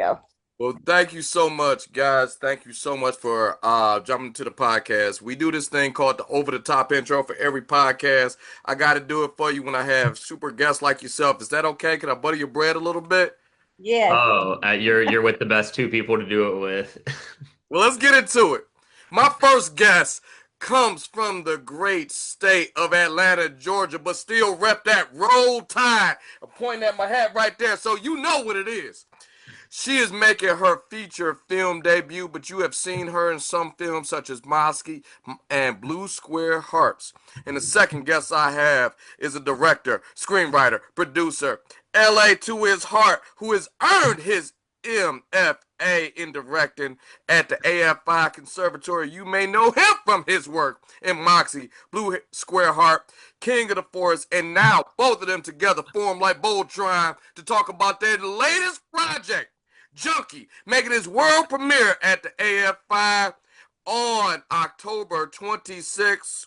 go. Well, thank you so much, guys. Thank you so much for jumping to the podcast. We do this thing called the over the top intro for every podcast. I got to do it for you when I have super guests like yourself. Is that okay? Can I butter your bread a little bit? Yes. Oh, you're with the best two people to do it with. Well, let's get into it. My first guest comes from the great state of Atlanta, Georgia, but still rep that roll tide. I'm pointing at my hat right there, so you know what it is. She is making her feature film debut, but you have seen her in some films such as Mosky and Blue Square Hearts. And the second guest I have is a director, screenwriter, producer, LA to his heart, who has earned his MFA in directing at the AFI Conservatory. You may know him from his work in Moxie, Blue Square Heart, King of the Forest, and now both of them together form like Voltron to talk about their latest project, Junkie, making his world premiere at the AFI on October 26th.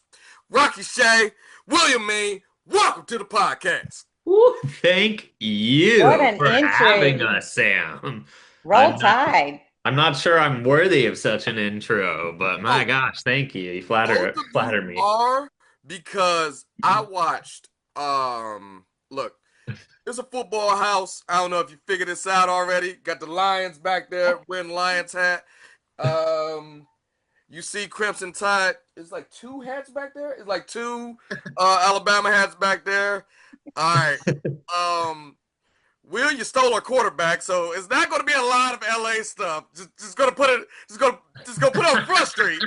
Rocky Shay, William Me, welcome to the podcast. Woo, thank What you an for having entry. us, Sam. Roll I'm not Tide. I'm not sure I'm worthy of such an intro, but my Oh, gosh, thank you. You both flatter of flatter you me. are because I watched look, it's a football house. I don't know if you figured this out already. Got the Lions back there wearing Lions hat. Um You see Crimson Tide. It's like two hats back there. It's like two Alabama hats back there. All right. Um, Will, you stole our quarterback, so it's not going to be a lot of LA stuff. Just gonna put it. Just gonna put it on Front Street.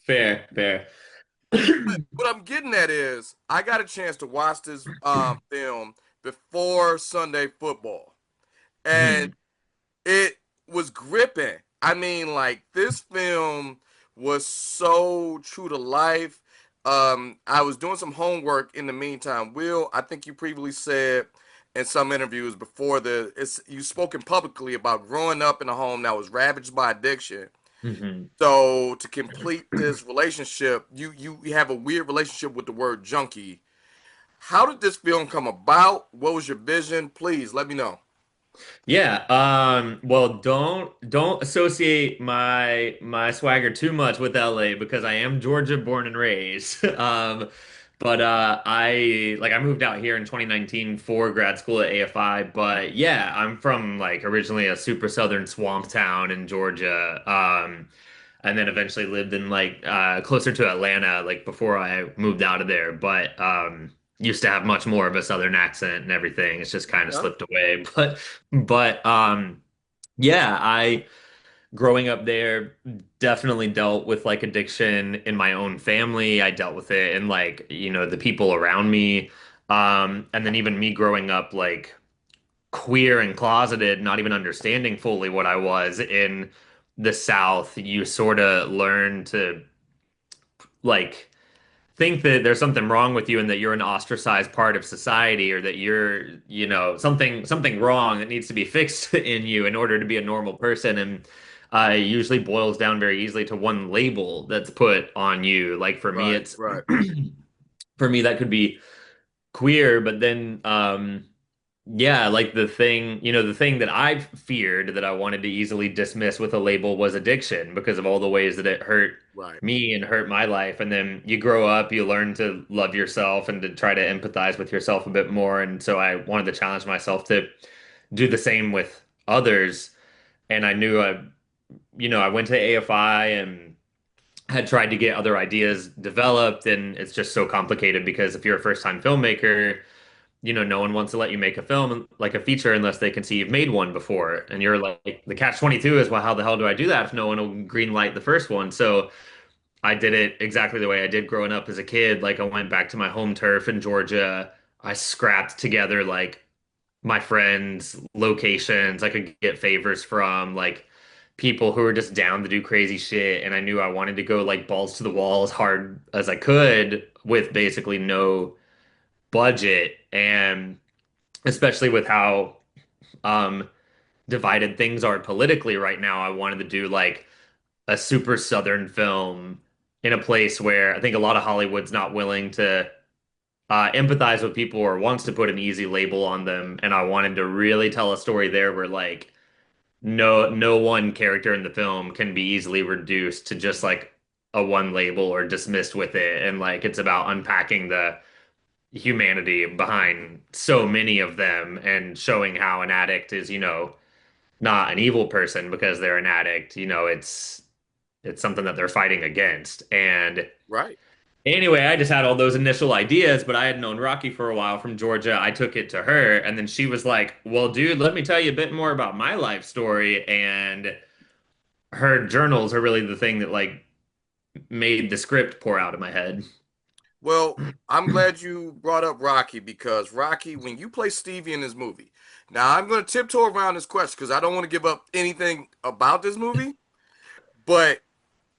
Fair, fair. What I'm getting at is I got a chance to watch this film before Sunday football, and Hmm. it was gripping. I mean, like this film was so true to life. I was doing some homework in the meantime. Will, I think you previously said in some interviews before you spoken publicly about growing up in a home that was ravaged by addiction. Hmm. So to complete this relationship, you have a weird relationship with the word junkie. How did this film come about? What was your vision? Please let me know. Yeah, well, don't associate my swagger too much with LA because I am Georgia born and raised. But I moved out here in 2019 for grad school at AFI, but yeah, I'm from like originally a super southern swamp town in Georgia. And then eventually lived in like closer to Atlanta like before I moved out of there, but used to have much more of a southern accent and everything. It's just kind of Okay. slipped away. But yeah, I growing up there definitely dealt with like addiction in my own family. I dealt with it in like, the people around me. And then even me growing up like queer and closeted, not even understanding fully what I was in the South, you sort of learn to like think that there's something wrong with you and that you're an ostracized part of society or that you're, something wrong that needs to be fixed in you in order to be a normal person. And it usually boils down very easily to one label that's put on you. Like for me, Right, it's right. for me that could be queer, but then yeah, like the thing that I feared that I wanted to easily dismiss with a label was addiction because of all the ways that it hurt Right. me and hurt my life. And then you grow up, you learn to love yourself and to try to empathize with yourself a bit more. And so I wanted to challenge myself to do the same with others. And I knew I went to AFI and had tried to get other ideas developed. And it's just so complicated because if you're a first-time filmmaker, no one wants to let you make a film like a feature unless they can see you've made one before. And you're like, the catch 22 is, well, how the hell do I do that if no one will green light the first one? So I did it exactly the way I did growing up as a kid. Like I went back to my home turf in Georgia. I scrapped together like my friends, locations I could get favors from, like people who were just down to do crazy shit. And I knew I wanted to go like balls to the wall as hard as I could with basically no budget. And especially with how um divided things are politically right now, I wanted to do like a super southern film in a place where I think a lot of Hollywood's not willing to empathize with people or wants to put an easy label on them. And I wanted to really tell a story there where like no one character in the film can be easily reduced to just like a one label or dismissed with it. And like it's about unpacking the humanity behind so many of them and showing how an addict is, not an evil person because they're an addict. It's something that they're fighting against. And Right. anyway, I just had all those initial ideas, but I had known Rocky for a while from Georgia. I took it to her, and then she was like, "Well, dude, let me tell you a bit more about my life story." And her journals are really the thing that like made the script pour out of my head. Well, I'm glad you brought up Rocky because Rocky, when you play Stevie in this movie, now I'm going to tiptoe around this question because I don't want to give up anything about this movie, but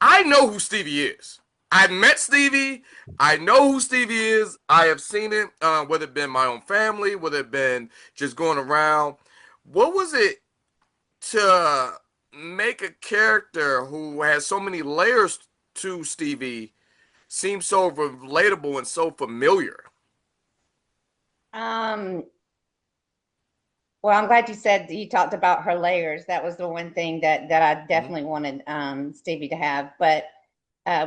I know who Stevie is. I've met Stevie. I know who Stevie is. I have seen it, whether it been my own family, whether it been just going around. What was it to make a character who has so many layers to Stevie seem so relatable and so familiar? Um, well, I'm glad you said you talked about her layers. That was the one thing that I Mhm. definitely wanted Stevie to have. But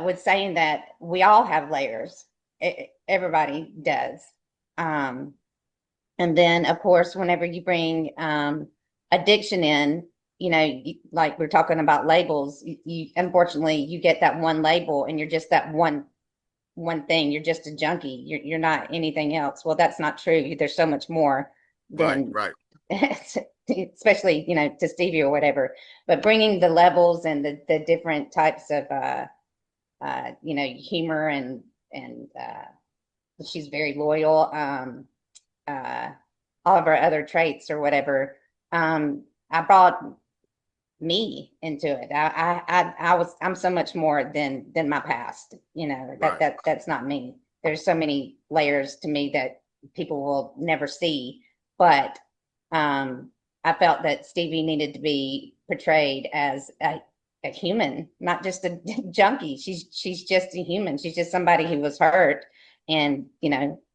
with saying that, we all have layers. Everybody does. Um, and then, of course, whenever you bring addiction in, like we're talking about labels, you unfortunately you get that one label, and you're just that one thing. You're just a junkie. You're not anything else. Well, that's not true. There's so much more Right, than right, especially to Stevie or whatever. But bringing the levels and the different types of humor and she's very loyal. Uh, all of our other traits or whatever. I brought me into it. I'm so much more than my past. right. That's not me. There's so many layers to me that people will never see. But I felt that Stevie needed to be portrayed as a human, not just a junkie. She's just a human. She's just somebody who was hurt and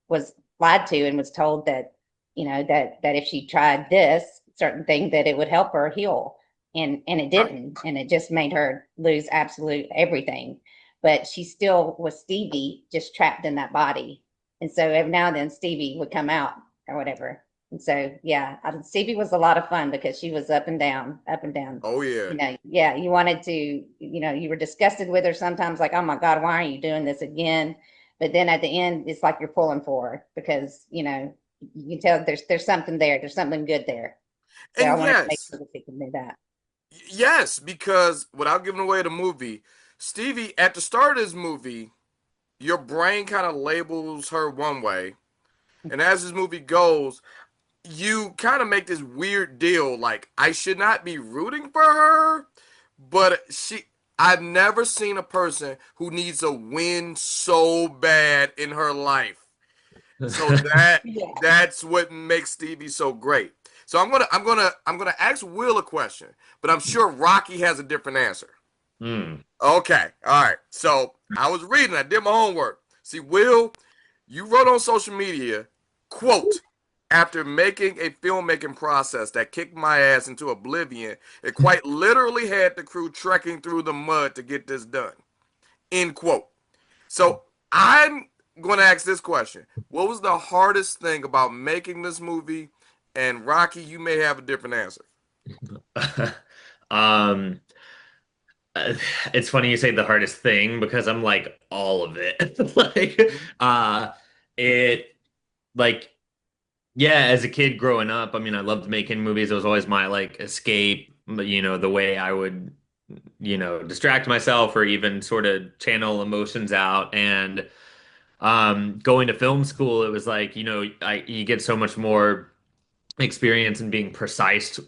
was lied to and was told that that if she tried this certain thing that it would help her heal, and it Right. didn't, and it just made her lose absolute everything. But she still was Stevie, just trapped in that body. And so every now and then Stevie would come out or whatever. And so yeah, Stevie was a lot of fun because she was up and down, up and down. Oh yeah. Yeah, you wanted to, you were disgusted with her sometimes, like, oh my God, why are you doing this again? But then at the end, it's like you're pulling for her because you can tell there's something there, there's something good there. So I And wanted to make yes, sure that she could do that. yes, because without giving away the movie, Stevie, at the start of this movie, your brain kind of labels her one way. And as this movie goes, you kind of make this weird deal like I should not be rooting for her, but I've never seen a person who needs a win so bad in her life. So Yeah. that's what makes Stevie so great. So I'm gonna ask Will a question, but I'm sure Rocky has a different answer. Hmm. Okay, all right. So I was reading, I did my homework. See, Will, you wrote on social media, quote, after making a filmmaking process that kicked my ass into oblivion, it quite literally had the crew trekking through the mud to get this done. End quote. So I'm going to ask this question. What was the hardest thing about making this movie? And Rocky, you may have a different answer. Um, uh, it's funny you say the hardest thing because I'm like all of it. Like, Mhm. it like yeah, as a kid growing up, I mean, I loved making movies. It was always my like escape, the way I would, distract myself or even sort of channel emotions out. And going to film school, it was like, you get so much more experience in being precise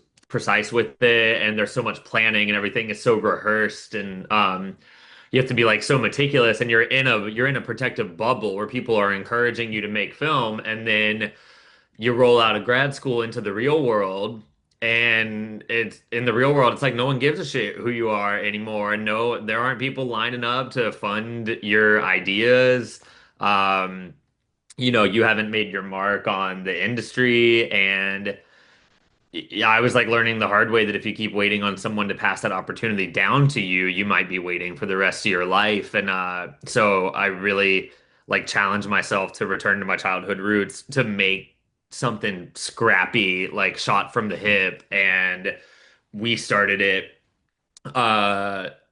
with it, and there's so much planning and everything is so rehearsed, and you have to be like so meticulous, and you're in a protective bubble where people are encouraging you to make film, and then you roll out of grad school into the real world, and it's in the real world it's like no one gives a shit who you are anymore, and no, there aren't people lining up to fund your ideas. You haven't made your mark on the industry, and yeah, I was like learning the hard way that if you keep waiting on someone to pass that opportunity down to you, you might be waiting for the rest of your life. And so I really like challenged myself to return to my childhood roots to make something scrappy, like shot from the hip. And we started it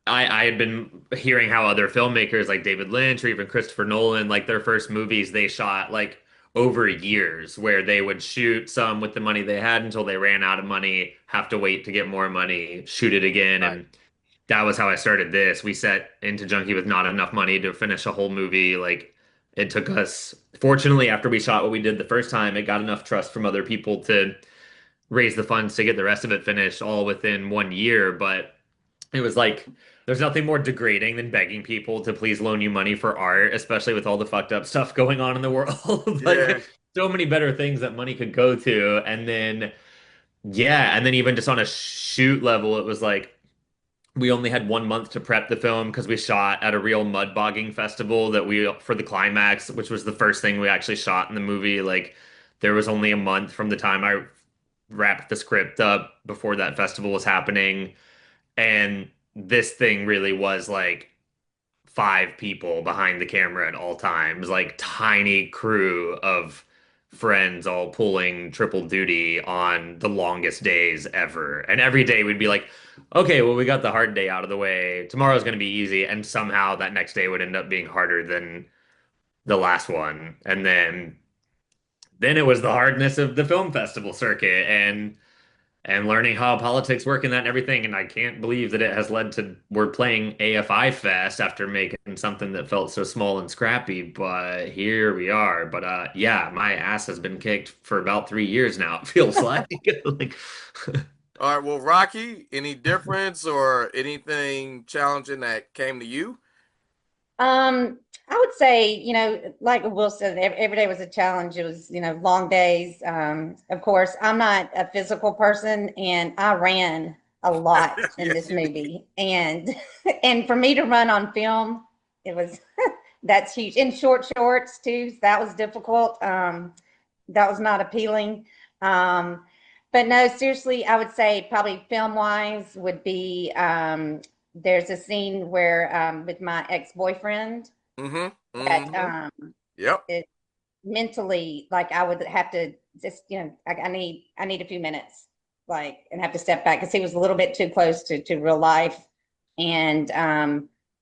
I had been hearing how other filmmakers like David Lynch or even Christopher Nolan, like their first movies, they shot like over years where they would shoot some with the money they had until they ran out of money, have to wait to get more money, shoot it again. Right. And that was how I started this. We set into Junkie with not enough money to finish a whole movie. Like it took us, fortunately, after we shot what we did the first time, it got enough trust from other people to raise the funds to get the rest of it finished all within 1 year. But it was like there's nothing more degrading than begging people to please loan you money for art, especially with all the fucked up stuff going on in the world. Yeah. Like so many better things that money could go to. And then yeah, and then even just on a shoot level, it was like we only had 1 month to prep the film because we shot at a real mud bogging festival that we for the climax, which was the first thing we actually shot in the movie. Like there was only a month from the time I wrapped the script up before that festival was happening. And this thing really was like five people behind the camera at all times, like tiny crew of friends all pulling triple duty on the longest days ever. And every day we'd be like, okay, well, we got the hard day out of the way. Tomorrow's going to be easy. And somehow that next day would end up being harder than the last one. And then it was the hardness of the film festival circuit and learning how politics work in that and everything. And I can't believe that it has led to we're playing AFI Fest after making something that felt so small and scrappy. But here we are. But yeah, my ass has been kicked for about 3 years now, it feels like. Like All right. Well, Rocky, any difference or anything challenging that came to you? I would say, like Will said, every day was a challenge. It was, long days. Of course, I'm not a physical person, and I ran a lot in Yes, this you did. movie. And and for me to run on film, it was that's huge. In short shorts too, so that was difficult. That was not appealing. But no, seriously, I would say probably film wise would be there's a scene where with my ex-boyfriend Mm-hmm. that Mm-hmm. Yep. it mentally, like, I would have to just, I need a few minutes, like, and have to step back because he was a little bit too close to real life. And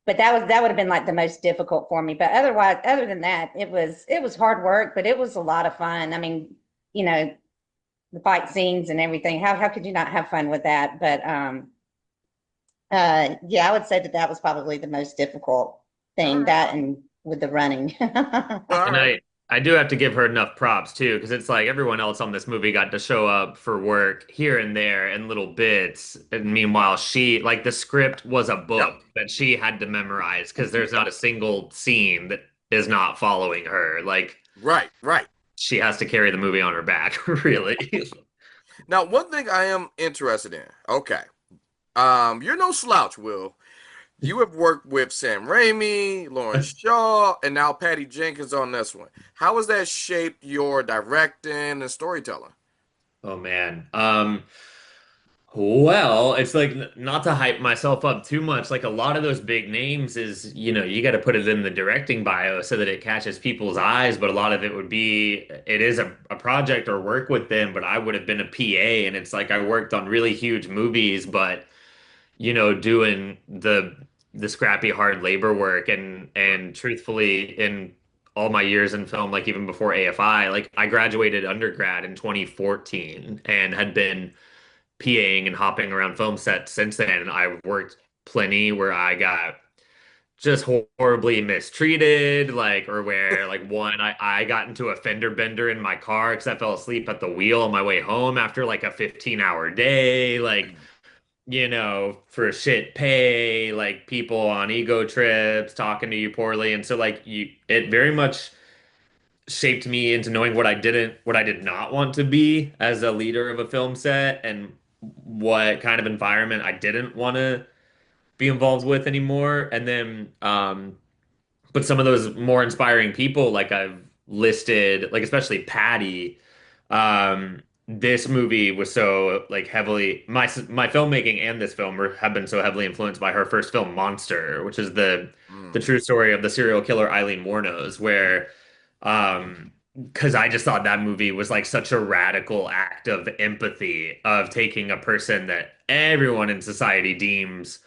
but that would have been like the most difficult for me. But otherwise, other than that, it was hard work, but it was a lot of fun. I mean, you know, the fight scenes and everything. How could you not have fun with that? But yeah, I would say that was probably the most difficult All thing, right. that and with the running. All and right. I do have to give her enough props too, because it's like everyone else on this movie got to show up for work here and there in little bits. And meanwhile, she, like the script was a Yep. book that she had to memorize because there's not a single scene that is not following her. Like Right. Right. she has to carry the movie on her back, really. Now, one thing I am interested in. Okay. You're no slouch, Will. You have worked with Sam Raimi, Lawrence Shaw, and now Patty Jenkins on this one. How has that shaped your directing and storytelling? Oh man. Well, it's like not to hype myself up too much. Like a lot of those big names is, you got to put it in the directing bio so that it catches people's eyes. But a lot of it would be, it is a project or work with them, but I would have been a PA. And it's like I worked on really huge movies, but doing the scrappy hard labor work and truthfully in all my years in film, like even before AFI, like I graduated undergrad in 2014 and had been PAing and hopping around film sets since then. I've worked plenty where I got just horribly mistreated, like, or where, like, one, I got into a fender bender in my car because I fell asleep at the wheel on my way home after like a 15-hour day, like, for shit pay, like people on ego trips talking to you poorly. And so, like, it very much shaped me into knowing what I did not want to be as a leader of a film set and what kind of environment I didn't want to be involved with anymore. And then, but some of those more inspiring people, like I've listed, like especially Patty, this movie was so like heavily my filmmaking and this film have been so heavily influenced by her first film Monster, which is the Mm, true story of the serial killer Eileen Wuornos, where because I just thought that movie was like such a radical act of empathy of taking a person that everyone in society deems,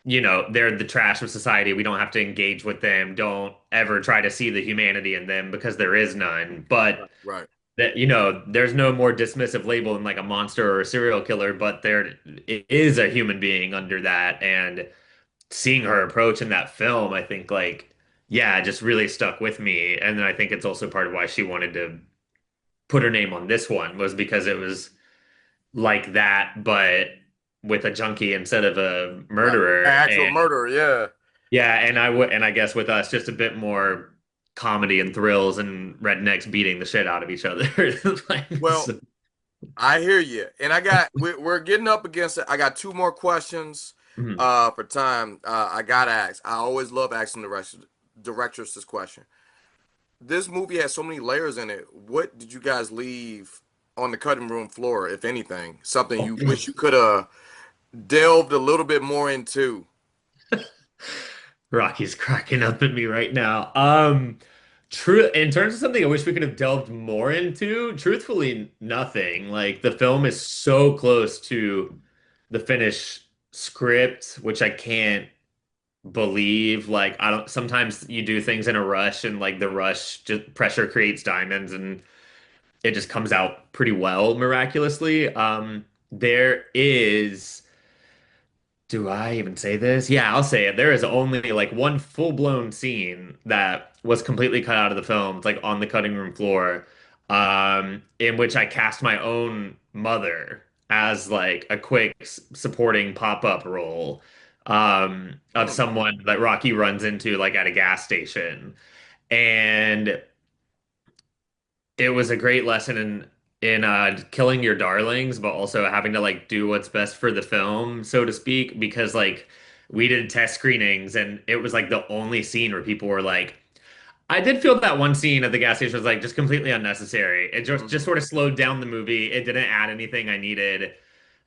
they're the trash of society. We don't have to engage with them. Don't ever try to see the humanity in them because there is none. But right. that, there's no more dismissive label than like a monster or a serial killer, but there is a human being under that. And seeing her approach in that film, I think like, yeah, it just really stuck with me. And then I think it's also part of why she wanted to put her name on this one was because it was like that, but with a junkie instead of a Right. murderer. Actual murder, yeah. Yeah, and I guess with us just a bit more comedy and thrills and rednecks beating the shit out of each other. Like, Well, I hear you. And we're getting up against it. I got two more questions mhm. for time. I gotta ask. I always love asking directors this question. This movie has so many layers in it. What did you guys leave on the cutting room floor, if anything? Something you wish you could have delved a little bit more into? Rocky's cracking up at me right now. True, in terms of something I wish we could have delved more into, truthfully, nothing. Like the film is so close to the finished script, which I can't believe. Like I don't sometimes you do things in a rush and like the rush just pressure creates diamonds and it just comes out pretty well miraculously. There is do I even say this? Yeah, I'll say it. There is only like one full-blown scene that was completely cut out of the film. It's like on the cutting room floor, in which I cast my own mother as like a quick supporting pop-up role, of Mm, someone that Rocky runs into like at a gas station. And it was a great lesson in killing your darlings, but also having to like do what's best for the film, so to speak, because like we did test screenings and it was like the only scene where people were like, I did feel that one scene at the gas station was like just completely unnecessary. It just mhm. sort of slowed down the movie. It didn't add anything I needed.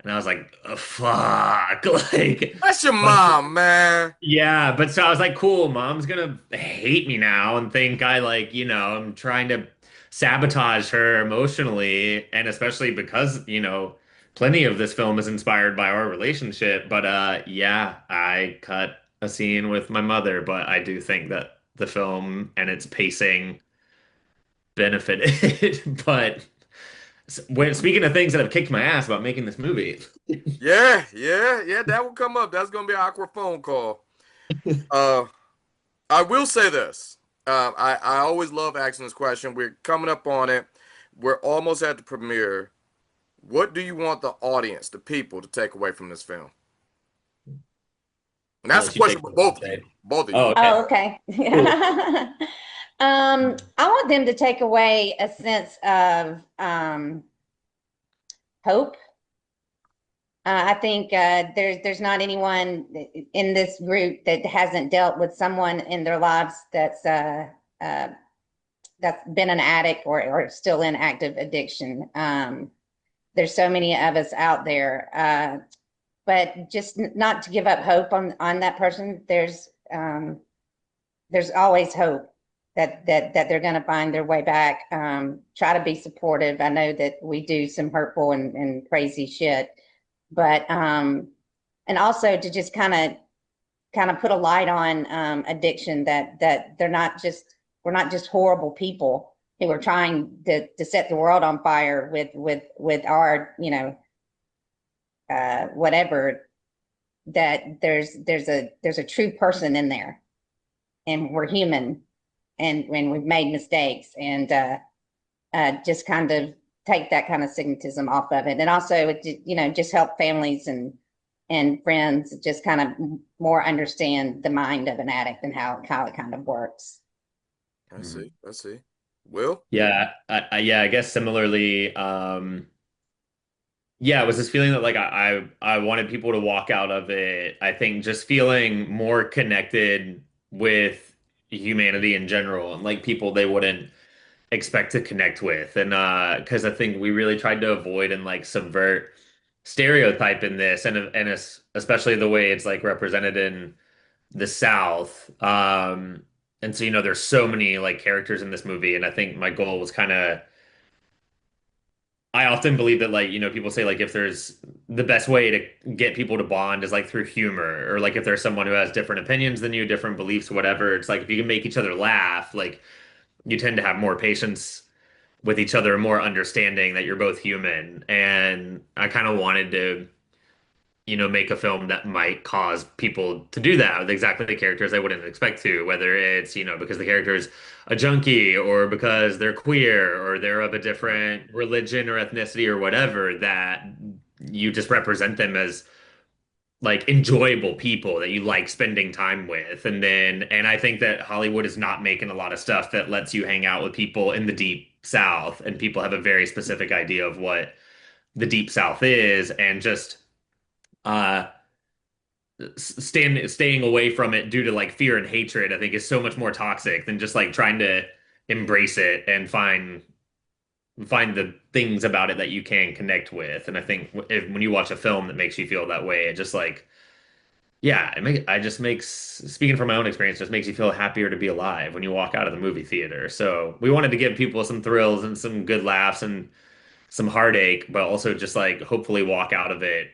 And I was like, oh, fuck. Like, That's your but mom, man. yeah, but so I was like, cool, mom's gonna hate me now and think I like, I'm trying to sabotage her emotionally, and especially because, plenty of this film is inspired by our relationship. But yeah, I cut a scene with my mother, but I do think that the film and its pacing benefited. But when speaking of things that have kicked my ass about making this movie, Yeah, yeah, yeah. That will come up. That's gonna be an awkward phone call. Uh, I will say this. I always love asking this question. We're coming up on it. We're almost at the premiere. What do you want the audience, the people, to take away from this film? And I'll that's a let you take question for it. both of you. Okay. Both of you. Oh, okay. Oh, okay. Cool. I want them to take away a sense of hope. I think there's not anyone in this group that hasn't dealt with someone in their lives uh, that's been an addict or still in active addiction. There's so many of us out there, but just not to give up hope on that person. There's always hope that they're going to find their way back. Try to be supportive. I know that we do some hurtful and crazy shit, but and also to just kind of put a light on addiction, that we're not just horrible people who are trying to set the world on fire with our whatever, that there's a true person in there, and we're human, and when we've made mistakes, and just kind of take that kind of stigmatism off of it. And also, just help families and friends just kind of more understand the mind of an addict and how it kind of works. I see. I see. Will? Yeah, I guess similarly, yeah, it was this feeling that like I wanted people to walk out of it, I think just feeling more connected with humanity in general and like people they wouldn't expect to connect with. And because I think we really tried to avoid and like subvert stereotype in this, and especially the way it's like represented in the South. And so, there's so many like characters in this movie, and I think my goal was kind of, I often believe that like, people say like if there's the best way to get people to bond is like through humor, or like if there's someone who has different opinions than you, different beliefs, whatever, it's like if you can make each other laugh, like you tend to have more patience with each other, more understanding that you're both human. And I kind of wanted to make a film that might cause people to do that with exactly the characters I wouldn't expect to, whether it's, because the character's a junkie or because they're queer or they're of a different religion or ethnicity or whatever, that you just represent them as like enjoyable people that you like spending time with. And I think that Hollywood is not making a lot of stuff that lets you hang out with people in the deep South, and people have a very specific idea of what the deep South is, and just uh staying away from it due to like fear and hatred, I think is so much more toxic than just like trying to embrace it and find the things about it that you can connect with. And I think when you watch a film that makes you feel that way, it just like, yeah, I just makes, speaking from my own experience, just makes you feel happier to be alive when you walk out of the movie theater. So we wanted to give people some thrills and some good laughs and some heartache, but also just like hopefully walk out of it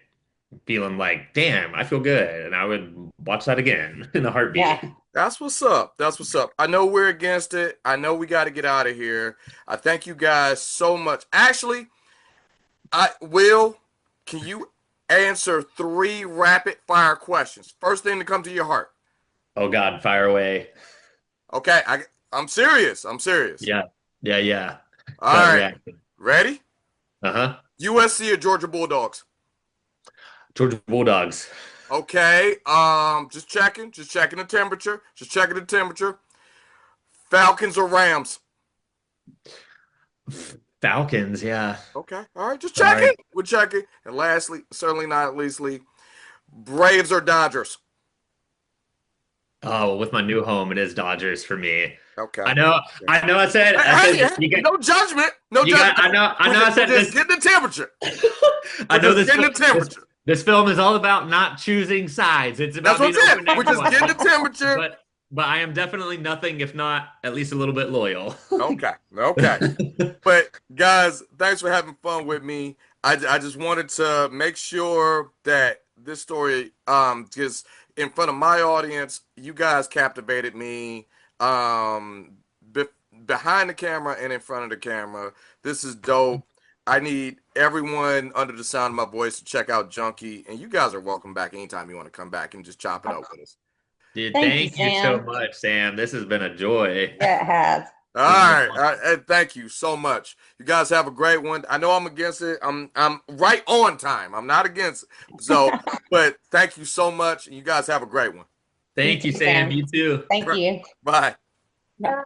feeling like, damn, I feel good, and I would watch that again in a heartbeat. Yeah. That's what's up. That's what's up. I know we're against it. I know we got to get out of here. I thank you guys so much. Actually, can you answer 3 rapid fire questions? First thing to come to your heart. Oh God, fire away. Okay, I'm serious. I'm serious. Yeah, yeah, yeah. All Gut right. reaction. Ready? Uh-huh. USC or Georgia Bulldogs? Georgia Bulldogs. Okay. Just checking the temperature. Just checking the temperature. Falcons or Rams? Falcons, yeah. Okay. All right. Just All checking. right. We're checking. And lastly, certainly not leastly, Braves or Dodgers? Oh, with my new home, it is Dodgers for me. Okay. I know, I know. Hey, This, hey, no judgment. No judgment. I know. I said Just this. getting the temperature. I know Just this. getting the temperature. This film is all about not choosing sides. It's That's about what being I'm open saying. to We're just getting the everyone. temperature. But I am definitely nothing if not at least a little bit loyal. Okay. But guys, thanks for having fun with me. I just wanted to make sure that this story, just in front of my audience, you guys captivated me, behind the camera and in front of the camera. This is dope. I need everyone under the sound of my voice to check out Junkie, and you guys are welcome back anytime you want to come back and just chop it up with us. Dude, Thank you, thank you so Sam. much, Sam. This has been a joy. Yeah, it has. All right, all right. Hey, thank you so much. You guys have a great one. I know I'm against it. I'm right on time. I'm not against it. So, but thank you so much. You guys have a great one. Thank you, too, Sam. Sam. You too. Thank you. Bye. Bye.